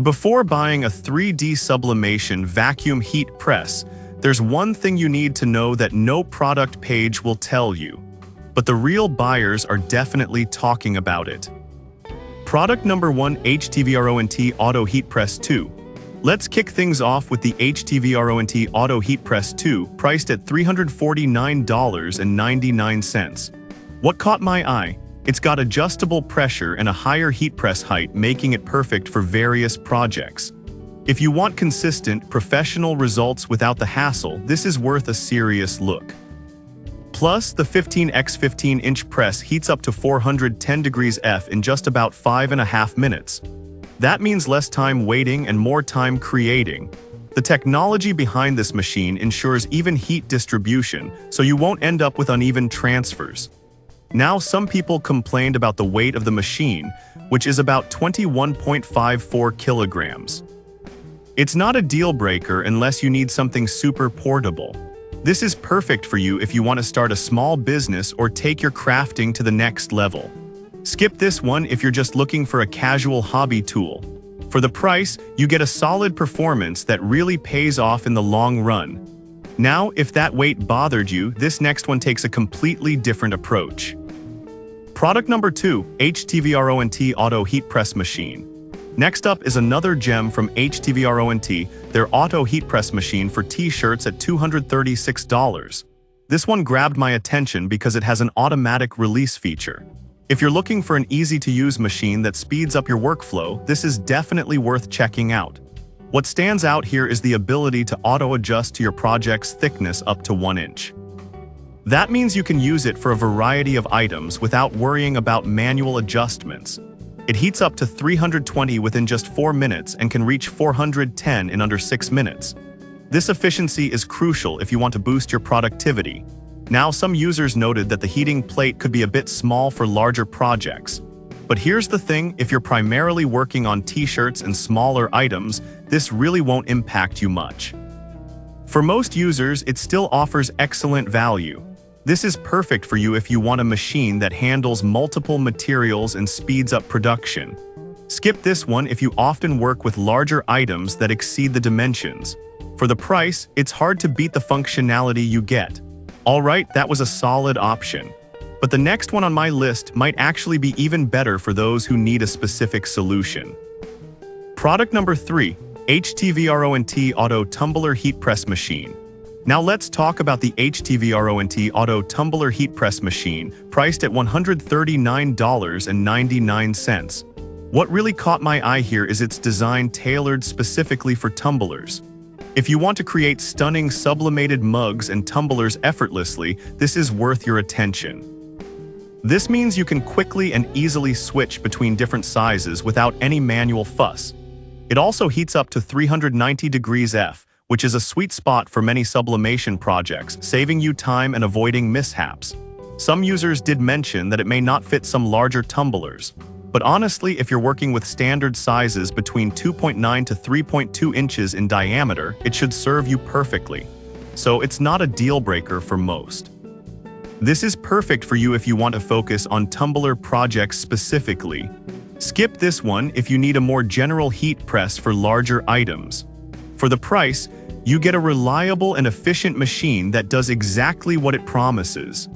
Before buying a 3D sublimation vacuum heat press, there's one thing you need to know that no product page will tell you. But the real buyers are definitely talking about it. Product number 1, HTVRONT Auto Heat Press 2. Let's kick things off with the HTVRONT Auto Heat Press 2, priced at $349.99. What caught my eye? It's got adjustable pressure and a higher heat press height, making it perfect for various projects. If you want consistent, professional results without the hassle, this is worth a serious look. Plus, the 15x15-inch press heats up to 410 degrees F in just about 5.5 minutes. That means less time waiting and more time creating. The technology behind this machine ensures even heat distribution, so you won't end up with uneven transfers. Now, some people complained about the weight of the machine, which is about 21.54 kilograms. It's not a deal breaker unless you need something super portable. This is perfect for you if you want to start a small business or take your crafting to the next level. Skip this one if you're just looking for a casual hobby tool. For the price, you get a solid performance that really pays off in the long run. Now, if that weight bothered you, this next one takes a completely different approach. Product number 2, HTVRONT Auto Heat Press Machine. Next up is another gem from HTVRONT, their Auto Heat Press Machine for t-shirts at $236. This one grabbed my attention because it has an automatic release feature. If you're looking for an easy-to-use machine that speeds up your workflow, this is definitely worth checking out. What stands out here is the ability to auto-adjust to your project's thickness up to 1 inch. That means you can use it for a variety of items without worrying about manual adjustments. It heats up to 320 within just 4 minutes and can reach 410 in under 6 minutes. This efficiency is crucial if you want to boost your productivity. Now, some users noted that the heating plate could be a bit small for larger projects. But here's the thing, if you're primarily working on t-shirts and smaller items, this really won't impact you much. For most users, it still offers excellent value. This is perfect for you if you want a machine that handles multiple materials and speeds up production. Skip this one if you often work with larger items that exceed the dimensions. For the price, it's hard to beat the functionality you get. Alright, that was a solid option. But the next one on my list might actually be even better for those who need a specific solution. Product number 3, HTVRONT Auto Tumbler Heat Press Machine. Now let's talk about the HTVRONT Auto Tumbler Heat Press Machine, priced at $139.99. What really caught my eye here is its design tailored specifically for tumblers. If you want to create stunning sublimated mugs and tumblers effortlessly, this is worth your attention. This means you can quickly and easily switch between different sizes without any manual fuss. It also heats up to 390 degrees F, which is a sweet spot for many sublimation projects, saving you time and avoiding mishaps. Some users did mention that it may not fit some larger tumblers. But honestly, if you're working with standard sizes between 2.9 to 3.2 inches in diameter, it should serve you perfectly. So it's not a deal breaker for most. This is perfect for you if you want to focus on tumbler projects specifically. Skip this one if you need a more general heat press for larger items. For the price, you get a reliable and efficient machine that does exactly what it promises.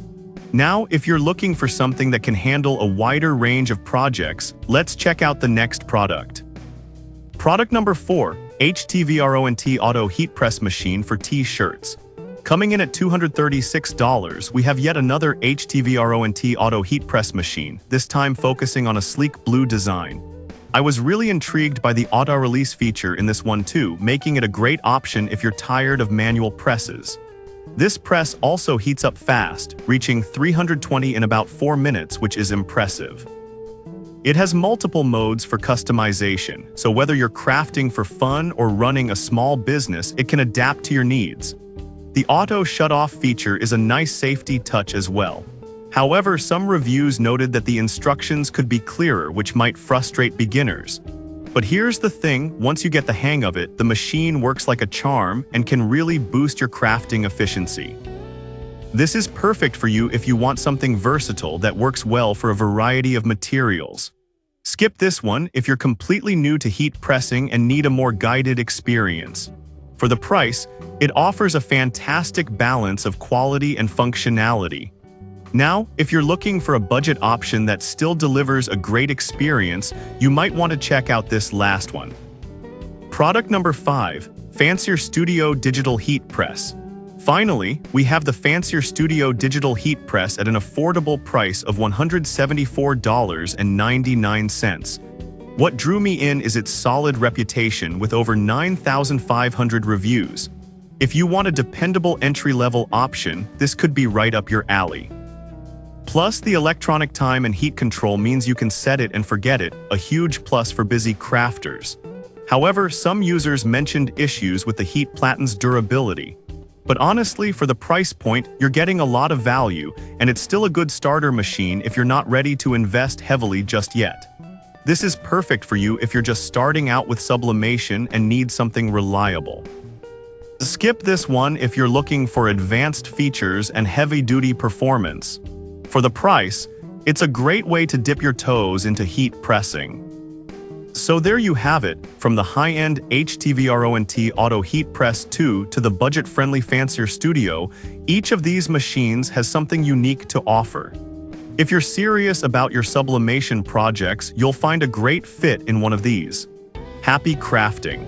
Now, if you're looking for something that can handle a wider range of projects, let's check out the next product. Product number 4, HTVRONT Auto Heat Press Machine for t-shirts. Coming in at $236, we have yet another HTVRONT Auto Heat Press Machine, this time focusing on a sleek blue design. I was really intrigued by the auto-release feature in this one too, making it a great option if you're tired of manual presses. This press also heats up fast, reaching 320 in about 4 minutes, which is impressive. It has multiple modes for customization, so whether you're crafting for fun or running a small business, it can adapt to your needs. The auto shut-off feature is a nice safety touch as well. However, some reviews noted that the instructions could be clearer, which might frustrate beginners. But here's the thing, once you get the hang of it, the machine works like a charm and can really boost your crafting efficiency. This is perfect for you if you want something versatile that works well for a variety of materials. Skip this one if you're completely new to heat pressing and need a more guided experience. For the price, it offers a fantastic balance of quality and functionality. Now, if you're looking for a budget option that still delivers a great experience, you might want to check out this last one. Product number 5, Fancier Studio Digital Heat Press. Finally, we have the Fancier Studio Digital Heat Press at an affordable price of $174.99. What drew me in is its solid reputation with over 9,500 reviews. If you want a dependable entry-level option, this could be right up your alley. Plus, the electronic time and heat control means you can set it and forget it, a huge plus for busy crafters. However, some users mentioned issues with the heat platen's durability. But honestly, for the price point, you're getting a lot of value, and it's still a good starter machine if you're not ready to invest heavily just yet. This is perfect for you if you're just starting out with sublimation and need something reliable. Skip this one if you're looking for advanced features and heavy-duty performance. For the price, it's a great way to dip your toes into heat pressing. So there you have it, from the high-end HTVRONT Auto Heat Press 2 to the budget-friendly Fancier Studio, each of these machines has something unique to offer. If you're serious about your sublimation projects, you'll find a great fit in one of these. Happy crafting!